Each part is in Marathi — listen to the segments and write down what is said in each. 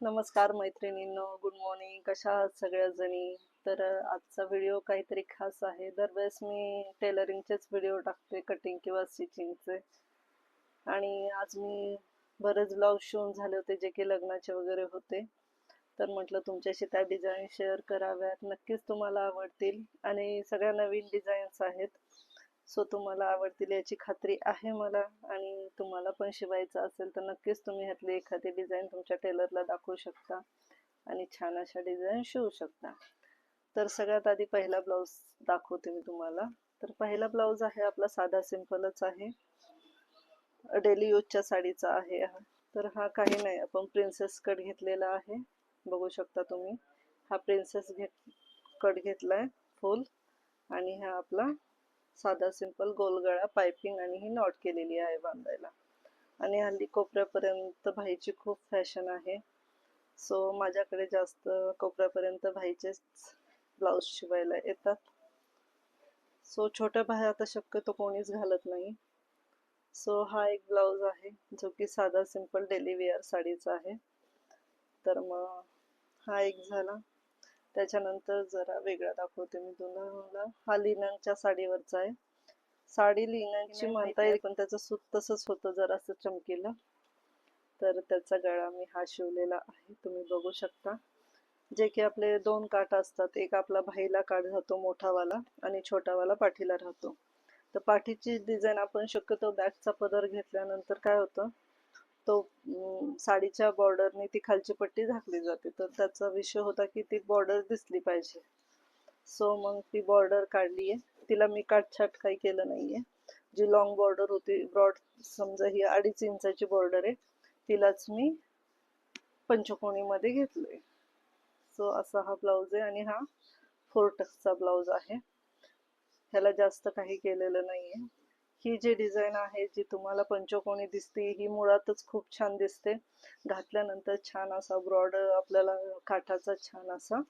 नमस्कार मैत्रिणींनो, गुड मॉर्निंग. कशा आहात सगळ्या जणी? तर आजचा व्हिडिओ काहीतरी खास आहे. दरवेळेस मी टेलरिंगचेच व्हिडिओ टाकते, कटिंग किंवा स्टिचिंगचे. आणि आज मी बरेच ब्लाऊज शिवून झाले होते जे की लग्नाचे वगैरे होते. तर म्हटलं तुमच्याशी त्या डिझाईन शेअर कराव्यात. नक्कीच तुम्हाला आवडतील आणि सगळ्या नवीन डिझाईन्स आहेत. सो तुम्हाला आवडतील याची खात्री आहे मला. आणि तुम्हाला पण शिवायचं असेल तर नक्कीच तुम्ही ह्यातली एखादी डिझाईन तुमच्या टेलरला दाखवू शकता आणि छान अशा डिझाईन शिवू शकता. तर सगळ्यात आधी पहिला ब्लाऊज दाखवते मी तुम्हाला. तर पहिला ब्लाऊज आहे आपला साधा सिंपलच आहे, डेली यूजच्या साडीचा आहे. तर हा काही नाही, आपण प्रिन्सेस कट घेतलेला आहे, बघू शकता तुम्ही. हा प्रिन्सेस कट घेतलाय फुल, आणि हा आपला साधा सिंपल गोलगळा पाइपिंग आणि ही नॉट केलेली आहे बांधायला. आणि हल्ली कोपऱ्यापर्यंत भाईची खूप फॅशन आहे. सो माझ्याकडे जास्त कोपऱ्यापर्यंत भाईचेच ब्लाऊज शिवायला येतात. सो छोट्या बाह्या आता शक्यतो कोणीच घालत नाही. सो हा एक ब्लाऊज आहे जो की साधा सिंपल डेली वेअर साडीचा आहे. तर मग हा एक झाला. त्याच्यानंतर जरा वेगळा दाखवते मी तुम्हाला. हा लिननच्या साडीवरचा आहे. साडी लिननची म्हणता येईल, पण त्याचं सूत तसंच होतं जरासं चमकीला. तर त्याचा गळा मी हा शिवलेला आहे, तुम्ही बघू शकता. जे की आपले दोन काठ असतात, एक आपला भाईला काठ राहतो मोठावाला आणि छोटावाला पाठीला राहतो. तर पाठीची डिझाईन आपण शक्यतो बॅकचा पदर घेतल्यानंतर काय होतं, तो साडीच्या बॉर्डरने ती खालची पट्टी झाकली जाते. तर त्याचा विषय होता की ती बॉर्डर दिसली पाहिजे. सो मग ती बॉर्डर काढली आहे. तिला मी काटछाट काही केलं नाहीये. जी लॉंग बॉर्डर होती, ब्रॉड, समजा ही 2.5 इंचाची बॉर्डर आहे, तिलाच मी पंचकोणीमध्ये घेतलंय. सो असा हा ब्लाऊज आहे आणि हा 4 टक्सचा ब्लाऊज आहे. ह्याला जास्त काही केलेलं नाहीये. ही जी डिझाईन आहे जी तुम्हाला पंचकोणी दिसते, ही मुळातच खूप छान दिसते. घातल्यानंतर छान असा ब्रॉड आपल्याला काठाचा छान असा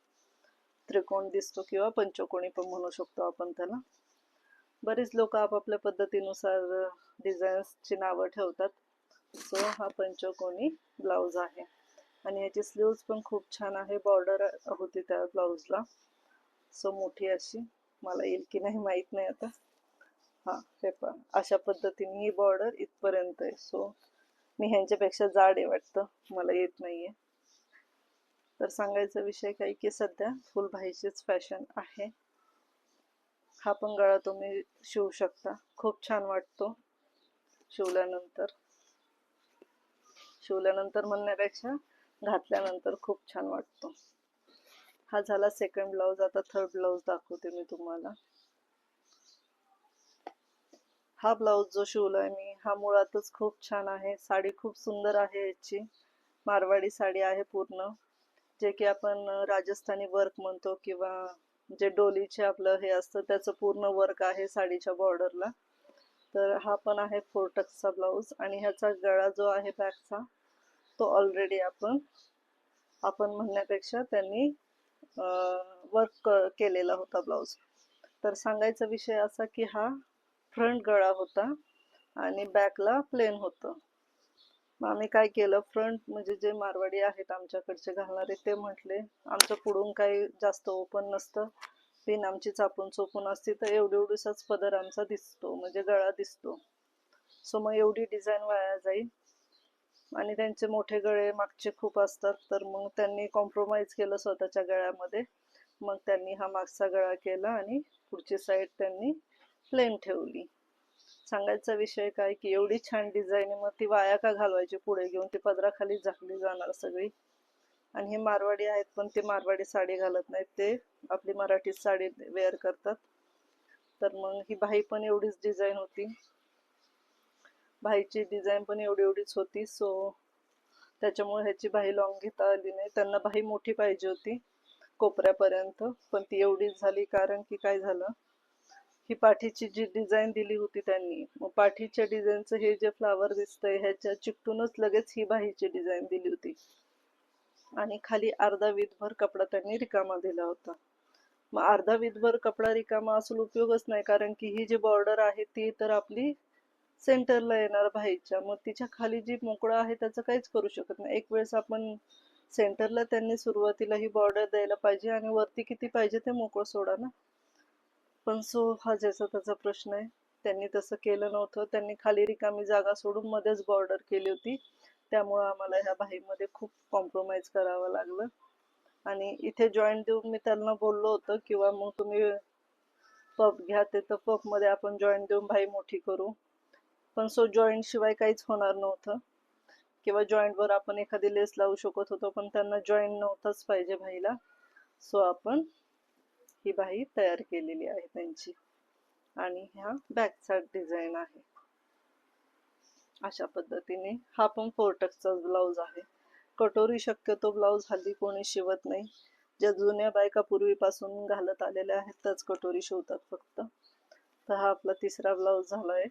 त्रिकोण दिसतो, किंवा पंचकोणी पण म्हणू शकतो आपण त्याला. बरेच लोक आपापल्या पद्धतीनुसार डिझाईन्सची नावं ठेवतात. सो हा पंचकोणी ब्लाऊज आहे आणि याची स्लीव्ज पण खूप छान आहे. बॉर्डर होती त्या ब्लाऊजला, सो मोठी अशी. मला येईल की नाही माहीत नाही आता. हा, हे पण अशा पद्धतीने ही बॉर्डर इथपर्यंत आहे. सो मी ह्यांच्यापेक्षा जाड आहे वाटतं, मला येत नाहीये. तर सांगायचा विषय काय की सध्या फुल भाईचीच फॅशन आहे. हा पण गळा तुम्ही शिवू शकता, खूप छान वाटतो शिवल्यानंतर. शिवल्यानंतर म्हणण्यापेक्षा घातल्यानंतर खूप छान वाटतो. हा झाला सेकंड ब्लाऊज. आता थर्ड ब्लाऊज दाखवते मी तुम्हाला. हा ब्लाऊज जो शिवलाय मी, हा मुळातच खूप छान आहे. साडी खूप सुंदर आहे याची, मारवाडी साडी आहे पूर्ण, जे की आपण राजस्थानी वर्क म्हणतो, किंवा जे डोलीचे आपलं हे असतं त्याचं पूर्ण वर्क आहे साडीच्या बॉर्डरला. तर हा पण आहे 4 टक्सचा ब्लाऊज आणि ह्याचा गळा जो आहे बॅकचा, तो ऑलरेडी आपण म्हणण्यापेक्षा त्यांनी वर्क केलेला होता ब्लाऊज. तर सांगायचा विषय असा की हा फ्रंट गळा होता आणि बॅकला प्लेन होतं. मग आम्ही काय केलं, फ्रंट म्हणजे जे मारवाडी आहेत आमच्याकडचे घालणारे, ते म्हटले आमच्या पुढून काही जास्त ओपन नसतं, पिन आमची चापून चोपून असती, तर एवढीसाच पदर आमचा दिसतो, म्हणजे गळा दिसतो. सो मग एवढी डिझाईन वाया जाईल. आणि त्यांचे मोठे गळे मागचे खूप असतात, तर मग त्यांनी कॉम्प्रोमाइज केलं स्वतःच्या गळ्यामध्ये. मग त्यांनी हा मागचा गळा केला आणि पुढची साईड त्यांनी प्लेन ठेवली. सांगायचा विषय काय की एवढी छान डिझाईन, मग ती वाया का घालवायची पुढे घेऊन, ती पदराखाली झाकली जाणार सगळी. आणि हे मारवाडी आहेत, पण ते मारवाडी साडी घालत नाहीत, ते आपली मराठी साडी वेअर करतात. तर मग ही बाही पण एवढीच डिझाईन होती, बाहीची डिझाईन पण एवढीच होती. सो त्याच्यामुळे ह्याची बाही लॉंग घेता आली नाही. त्यांना बाही मोठी पाहिजे होती कोपऱ्यापर्यंत, पण ती एवढीच झाली. कारण की काय झालं, ही पाठीची जी डिझाईन दिली होती त्यांनी, मग पाठीच्या डिझाईनचं हे जे फ्लावर दिसतंय ह्याच्या चिकटूनच लगेच ही बाहीची डिझाईन दिली होती आणि खाली अर्धा वीतभर कपडा त्यांनी रिकामा दिला होता. मग अर्धा वीतभर कपडा रिकामा असून उपयोगच नाही, कारण की ही जी बॉर्डर आहे ती तर आपली सेंटरला येणार बाहीच्या, मग तिच्या खाली जी मोकळं आहे त्याचं काहीच करू शकत नाही. एक वेळेस आपण सेंटरला त्यांनी सुरुवातीला ही बॉर्डर द्यायला पाहिजे आणि वरती किती पाहिजे ते मोकळं सोडा ना. पण सो हा ज्याचा त्याचा प्रश्न आहे. त्यांनी तसं केलं नव्हतं, त्यांनी खाली रिकामी जागा सोडून मध्येच बॉर्डर केली होती. त्यामुळं आम्हाला ह्या भाईमध्ये खूप कॉम्प्रोमाइज करावं लागलं. आणि इथे जॉईंट देऊन मी त्यांना बोललो होतं किंवा मग तुम्ही पब घ्या, ते तर पब मध्ये आपण जॉईंट देऊन भाई मोठी करू. पण सो जॉईंट शिवाय काहीच होणार नव्हतं, किंवा जॉईंट वर आपण एखादी लेस लावू शकत होतो, पण त्यांना जॉईंट नव्हताच पाहिजे भाईला. सो आपण ही बाही तयार केलेली आहे त्यांची. आणि ह्या बॅक साइड डिझाईन आहे अशा पद्धतीने. हा पण 4 टक्सचा ब्लाउज आहे. कटोरी शक्यतो ब्लाउज हल्ली कोणी शिवत नाही. ज्या जुन्या बायका पूर्वीपासून घालत आलेल्या आहेत त्याच कटोरी शिवतात फक्त. तर हा आपला तिसरा ब्लाउज झालाय.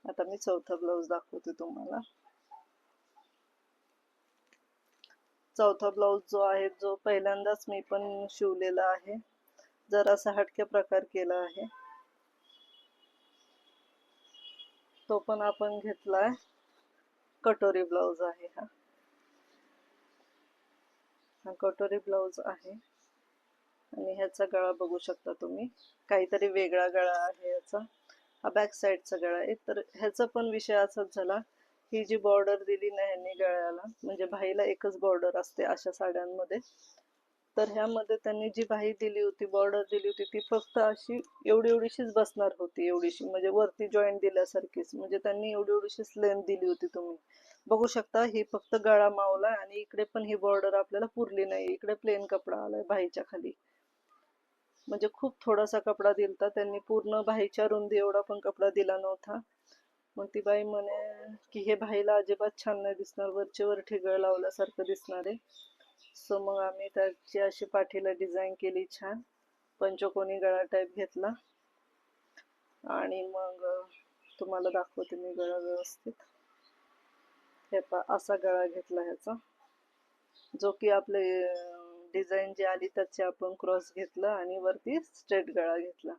आता मी चौथा ब्लाउज दाखवते तुम्हाला. चौथा ब्लाउज जो आहे, जो पहिल्यांदाच मी पण शिवलेला आहे, जरासा हटके प्रकार केला आहे. तो पण आपण घेतलाय. कटोरी ब्लाउज आहे हा. हा कटोरी ब्लाउज आहे आणि ह्याचा गळा बघू शकता तुम्ही, काहीतरी वेगळा गळा आहे याचा. हा बॅक साईडचा गळा आहे. तर ह्याचा पण विषय असाच झाला, ही जी बॉर्डर दिली ना ह्यांनी गळ्याला, म्हणजे भाईला एकच बॉर्डर असते अशा साड्यांमध्ये, तर ह्यामध्ये त्यांनी जी बाही दिली होती, बॉर्डर दिली होती, ती फक्त अशी एवढी एवढीशीच बसणार होती, एवढीशी म्हणजे वरती जॉईंट दिल्यासारखीच. म्हणजे त्यांनी एवढी एवढीशीच लेंथ दिली होती. तुम्ही बघू शकता, ही फक्त गळा मावला आणि इकडे पण ही बॉर्डर आपल्याला पुरली नाही. इकडे प्लेन कपडा आलाय बाहीच्या खाली, म्हणजे खूप थोडासा कपडा दिलता त्यांनी. पूर्ण बाहीच्या रुंदी एवढा पण कपडा दिला नव्हता. मग ती बाई म्हणे की हे भाईला अजिबात छान नाही दिसणार, वरचे वर ठिगळ लावल्यासारखं दिसणार आहे. सो मग आम्ही त्याची अशी पाठीला डिझाईन केली छान, पंचकोनी गळा टाईप घेतला. आणि मग तुम्हाला दाखवते मी गळा व्यवस्थित. हे पा असा गळा घेतला ह्याचा, जो की आपले डिझाईन जी आली त्याची आपण क्रॉस घेतला आणि वरती स्ट्रेट गळा घेतला.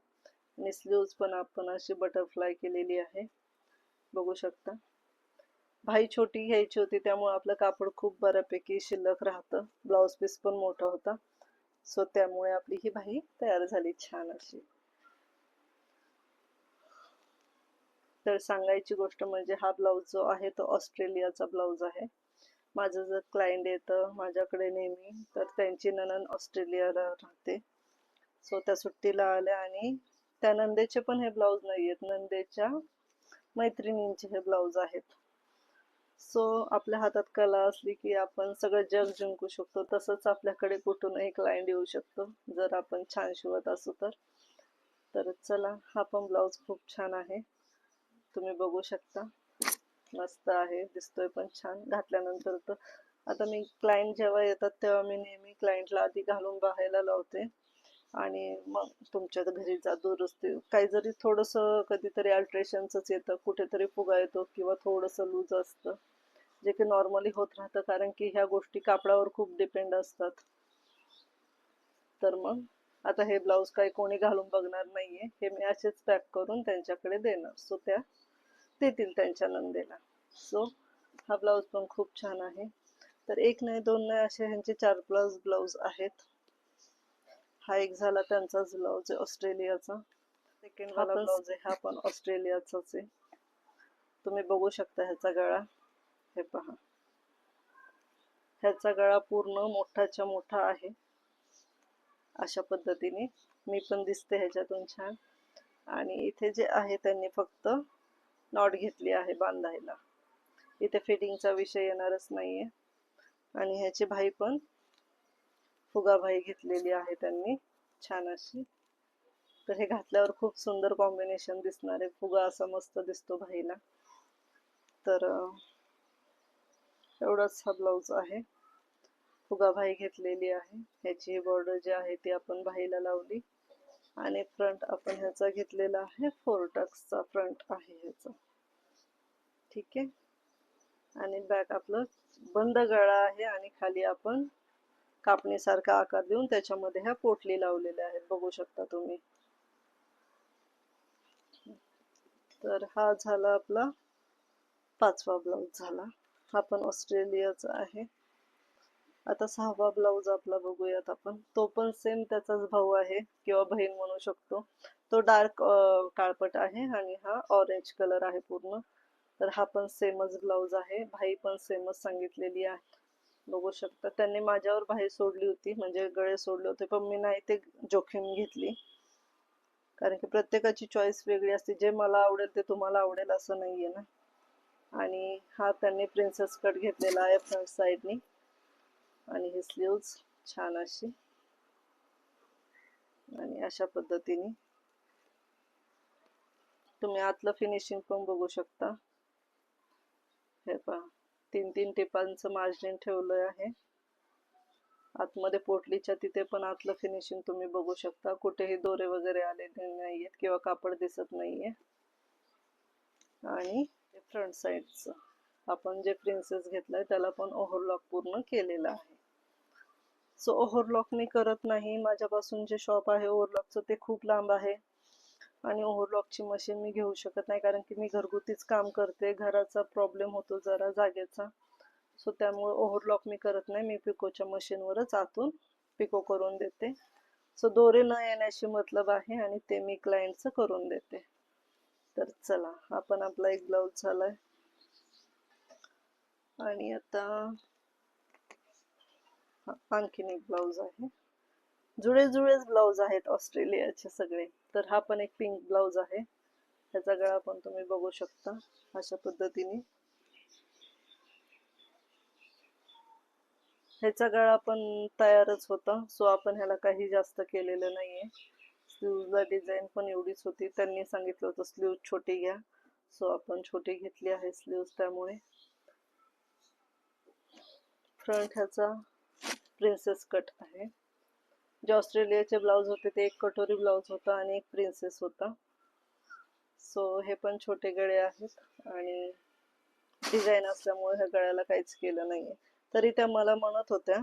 आणि स्लीव्ज पण आपण अशी बटरफ्लाय केलेली आहे, बघू शकता. भाई छोटी घ्यायची होती त्यामुळे आपलं कापड खूप बऱ्यापैकी शिल्लक राहतं. ब्लाउज पीस पण मोठा होता. सो त्यामुळे आपली ही बाही तयार झाली छान अशी. तर सांगायची गोष्ट म्हणजे हा ब्लाउज जो आहे तो ऑस्ट्रेलियाचा ब्लाउज आहे. माझं जर क्लायंट येतं माझ्याकडे नेहमी, तर त्यांची नणंद ऑस्ट्रेलियाला राहते. सो त्या सुट्टीला आल्या आणि त्या नंदेचे पण हे ब्लाउज नाही आहेत, नंदेच्या मैत्रिणींचे हे ब्लाउज आहेत. सो आपल्या हातात कला असली की आपण सगळं जग जिंकू शकतो. तसंच आपल्याकडे कुठूनही क्लायंट येऊ शकतो जर आपण छान शिवत असू तर. तर चला, हा पण ब्लाउज खूप छान आहे, तुम्ही बघू शकता. मस्त आहे, दिसतोय पण छान घातल्यानंतर. तर आता मी क्लायंट जेव्हा येतात तेव्हा मी नेहमी क्लायंटला आधी घालून बघायला लावते आणि मग तुमच्या घरी जा दुरुस्ती. काही जरी थोडंसं कधीतरी अल्ट्रेशनच येतं, कुठेतरी फुगा येतो किंवा थोडंसं लूज असतं, जे की नॉर्मली होत राहतं, कारण की ह्या गोष्टी कापडावर खूप डिपेंड असतात. तर मग आता हे ब्लाऊज काही कोणी घालून बघणार नाहीये, हे मी असेच पॅक करून त्यांच्याकडे देणार. सो त्या देतील त्यांच्या नंदेला. सो हा ब्लाऊज पण खूप छान आहे. तर एक नाही दोन नाही असे ह्यांचे 4-5 ब्लाऊज आहेत. हा एक झाला त्यांचाच ब्लाऊज आहे ऑस्ट्रेलियाचा. सेकंड वाला ब्लाऊज आहे, हा पण ऑस्ट्रेलियाचाच आहे. तुम्ही बघू शकता ह्याचा गळा, हे पहा. ह्याचा गळा पूर्ण मोठाच्या मोठा आहे अशा पद्धतीने. मी पण दिसते ह्याच्यातून छान. आणि इथे जे आहे त्यांनी फक्त नॉट घेतली आहे बांधायला, इथे फिटिंगचा विषय येणारच नाहीये. आणि ह्याची भाई पण फुगा भाई घेतलेली आहे त्यांनी छान अशी. तर हे घातल्यावर खूप सुंदर कॉम्बिनेशन दिसणार आहे, फुगा असा मस्त दिसतो भाईला. तर एवढाच हा ब्लाऊज आहे, फुगा भाई घेतलेली आहे. ह्याची बॉर्डर जी आहे ती आपण भाईला लावली. आणि फ्रंट आपण ह्याचा घेतलेला आहे, 4 टक्सचा फ्रंट आहे ह्याचा, ठीक आहे. आणि बॅक आपलं बंद गळा आहे आणि खाली आपण कापणीसारखा आकार देऊन त्याच्यामध्ये ह्या पोटली लावलेल्या आहेत, बघू शकता तुम्ही. तर हा झाला आपला 5वा ब्लाऊज झाला, हा पण ऑस्ट्रेलियाचा आहे. आता 6वा ब्लाऊज आपला बघूयात आपण. तो पण सेम त्याचाच भाऊ आहे किंवा बहीण म्हणू शकतो. तो डार्क काळपट आहे आणि हा ऑरेंज कलर आहे पूर्ण. तर हा पण सेमच ब्लाऊज आहे. भाई पण सेमच सांगितलेली आहे. बघू शकता त्यांनी माझ्यावर भाई सोडली होती, म्हणजे गळे सोडले होते, पण मी नाही ते जोखीम घेतली. कारण की प्रत्येकाची चॉईस वेगळी असते. जे मला आवडेल ते तुम्हाला आवडेल असं नाहीये ना. आणि हा त्यांनी प्रिन्सेस कट घेतलेला आहे फ्रंट साईडनी. आणि ही स्लीव्ज छान अशी आणि अशा पद्धतीने तुम्ही आतलं फिनिशिंग पण बघू शकता. हे पहा, 3-3 टिपांचं मार्जिन ठेवलं आहे. आतमध्ये पोटलीच्या तिथे पण आतलं फिनिशिंग तुम्ही बघू शकता. कुठेही दोरे वगैरे आलेले नाहीयेत किंवा कापड दिसत नाहीये. आणि फ्रंट साईडचं आपण जे प्रिन्सेस घेतलाय त्याला पण ओव्हरलॉक पूर्ण केलेलं आहे. सो ओव्हरलॉक मी करत नाही. माझ्यापासून जे शॉप आहे ओव्हरलॉकचं ते खूप लांब आहे आणि ओव्हरलॉकची मशीन मी घेऊ शकत नाही, कारण की मी घरगुतीच काम करते. घराचा प्रॉब्लेम होतो जरा जागेचा. सो त्यामुळे ओव्हरलॉक मी करत नाही. मी पिकोच्या मशीनवरच आतून पिको करून देते. सो दोरे न येण्याशी मतलब आहे आणि ते मी क्लायंटचं करून देते. तर चला, आपण आपला एक ब्लाऊज झालाय आणि आता आणखीन एक ब्लाऊज आहे. जुळे जुळेच ब्लाऊज आहेत ऑस्ट्रेलियाचे सगळे. तर हा पण एक पिंक ब्लाऊज आहे. ह्याचा गळा पण तुम्ही बघू शकता अशा पद्धतीने. ह्याचा गळा पण तयारच होता, सो आपण ह्याला काही जास्त केलेलं नाहीये. स्लीवला डिझाईन पण एवढीच होती. त्यांनी सांगितलं होतं स्लीव छोटी घ्या, सो आपण छोटी घेतली आहे स्लीव. त्यामुळे फ्रंट ह्याचा प्रिन्सेस कट आहे. जे ऑस्ट्रेलियाचे ब्लाऊज होते ते एक कटोरी ब्लाऊज होता आणि एक प्रिन्सेस होता. सो हे पण छोटे गळे आहेत आणि डिझाईन असल्यामुळे ह्या गळ्याला काहीच केलं नाहीये. तरी त्या मला म्हणत होत्या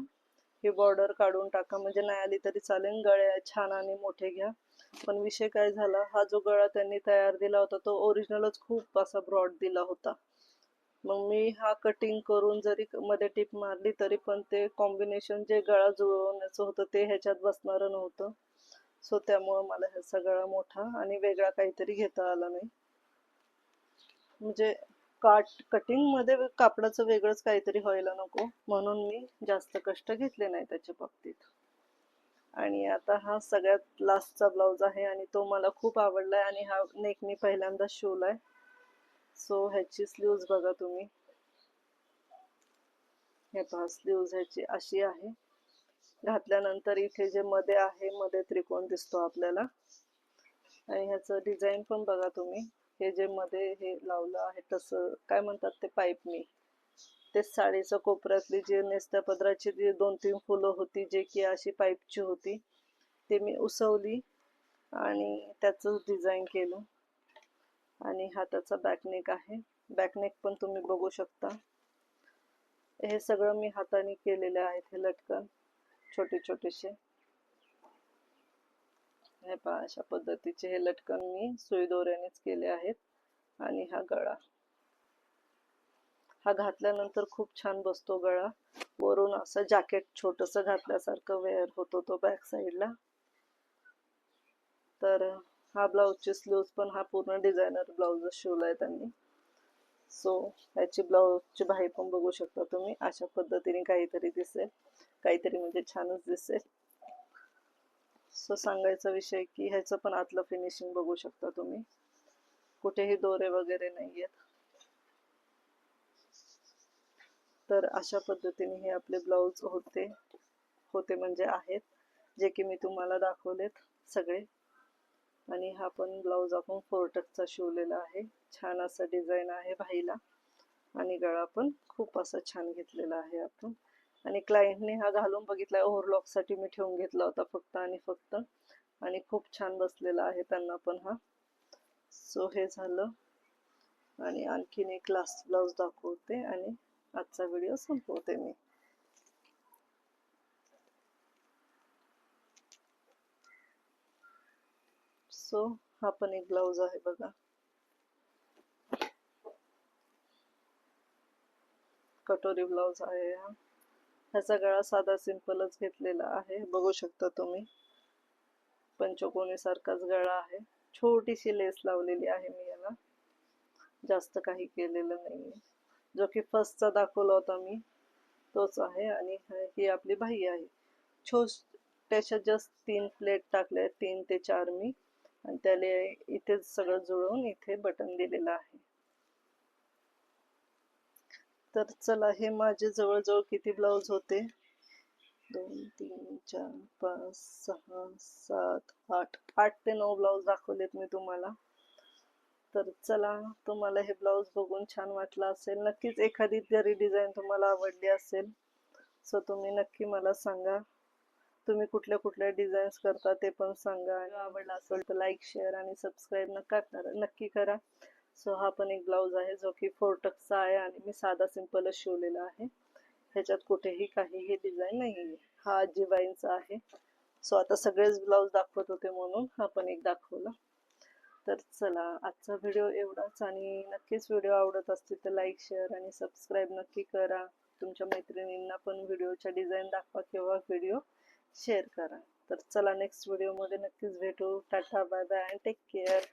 ही बॉर्डर काढून टाका, म्हणजे नाही आली तरी चालेल, गळे छान आणि मोठे घ्या. पण विषय काय झाला, हा जो गळा त्यांनी तयार दिला होता तो ओरिजिनलच खूप असा ब्रॉड दिला होता. मग मी हा कटिंग करून जरी मध्ये टिप मारली तरी पण ते कॉम्बिनेशन जे गळा जुळवण्याचं होतं ते ह्याच्यात बसणारं नव्हतं. सो त्यामुळं मला ह्याचा गळा मोठा आणि वेगळा काहीतरी घेता आला नाही. म्हणजे कटिंग मध्ये कापडाचं वेगळंच काहीतरी व्हायला नको, म्हणून मी जास्त कष्ट घेतले नाही त्याच्या बाबतीत. आणि आता हा सगळ्यात लास्टचा ब्लाऊज आहे आणि तो मला खूप आवडलाय आणि हा नेक मी पहिल्यांदा शिवलाय. सो ह्याची स्लीव्ज बघा तुम्ही. हे पहा, स्लीव्ज ह्याची अशी आहे. घातल्यानंतर इथे जे मध्ये आहे, मध्ये त्रिकोण दिसतो आपल्याला. आणि ह्याचं डिझाईन पण बघा तुम्ही. हे जे मध्ये हे लावलं आहे तसं काय म्हणतात ते, पाईपनी. ते साडीच्या कोपऱ्यातली जी नेसत्या पदराची जी 2-3 फुलं होती, जे की अशी पाईपची होती, ते मी उसवली आणि त्याचं डिझाईन केलं. आणि हा त्याचा बॅकनेक आहे. बॅकनेक पण तुम्ही बघू शकता. हे सगळं मी हाताने केलेले आहेत. हे लटकन छोटे छोटेसे, हे पहा अशा पद्धतीचे हे लटकन मी सुई दोऱ्यानेच केले आहेत. आणि हा गळा, हा घातल्यानंतर खूप छान बसतो गळा. वरून असं जॅकेट छोटस घातल्यासारखं वेअर होतो तो बॅक साईडला. तर हा ब्लाऊजची स्लीव्ज पण हा पूर्ण डिझायनर ब्लाऊज शिवलाय त्यांनी. सो ह्याची ब्लाऊजची बाही पण बघू शकता तुम्ही. अशा पद्धतीने काहीतरी दिसेल, काहीतरी म्हणजे छानच दिसेल. सो सांगायचा विषय की ह्याचं पण आतलं फिनिशिंग बघू शकता तुम्ही. कुठेही दोरे वगैरे नाहीयेत. तर अशा पद्धतीने हे आपले ब्लाऊज होते म्हणजे आहेत, जे की मी तुम्हाला दाखवलेत सगळे. आणि हा पण ब्लाऊज आपण 4 टक्सचा शिवलेला आहे. छान असं डिझाईन आहे भाईला आणि गळा पण खूप असा छान घेतलेला आहे आपण. आणि क्लायंटने हा घालून बघितलाय, ओव्हरलॉकसाठी मी ठेवून घेतला होता फक्त आणि फक्त, आणि खूप छान बसलेला आहे त्यांना पण हा. सो हे झालं. आणि आणखीन एक लास्ट ब्लाऊज दाखवते आणि आजचा व्हिडिओ संपवते मी. सो हा पण एक ब्लाऊज आहे बघा. कटोरी ब्लाऊज आहे हा. ह्याचा गळा साधा सिंपलच घेतलेला आहे, बघू शकता तुम्ही. पंचकोनी सारखाच गळा आहे. छोटीशी लेस लावलेली आहे मी याला, जास्त काही केलेलं नाहीये. जो की फर्स्टचा दाखवला होता मी तोच आहे. आणि ही आपली बाही आहे. छोट्याशा जस्ट 3 प्लेट टाकल्या, 3 ते 4 मी, आणि त्याला इथेच सगळं जुळवून इथे बटन दिलेलं आहे. तर चला, हे माझे जवळजवळ किती ब्लाऊज होते, 2 3 4 5 6 7 8 ते 9 ब्लाऊज दाखवलेत मी तुम्हाला. तर चला, तुम्हाला हे ब्लाऊज बघून छान वाटलं असेल, नक्कीच एखादी जरी डिझाईन तुम्हाला आवडली असेल सो तुम्ही नक्की मला सांगा. तुम्ही कुठल्या कुठल्या डिझाईन्स करता ते पण सांगा. आणि आवडला असेल तर लाईक, शेअर आणि सबस्क्राईब नक्की करा. सो हा पण एक ब्लाऊज आहे जो की 4 टक्सचा आहे आणि मी साधा सिंपलच शिवलेला आहे. ह्याच्यात कुठेही काहीही डिझाईन नाही आहे. हा आजीबाईंचा आहे. सो आता सगळेच ब्लाऊज दाखवत होते म्हणून हा पण एक दाखवला. तर चला, आजचा व्हिडिओ एवढाच. आणि नक्कीच व्हिडिओ आवडत असतील तर लाईक, शेअर आणि सबस्क्राईब नक्की करा. तुमच्या मैत्रिणींना पण व्हिडिओच्या डिझाईन दाखवा किंवा व्हिडिओ शेअर करा. तर चला, नेक्स्ट व्हिडिओमध्ये नक्कीच भेटू. Tata, bye bye and take care.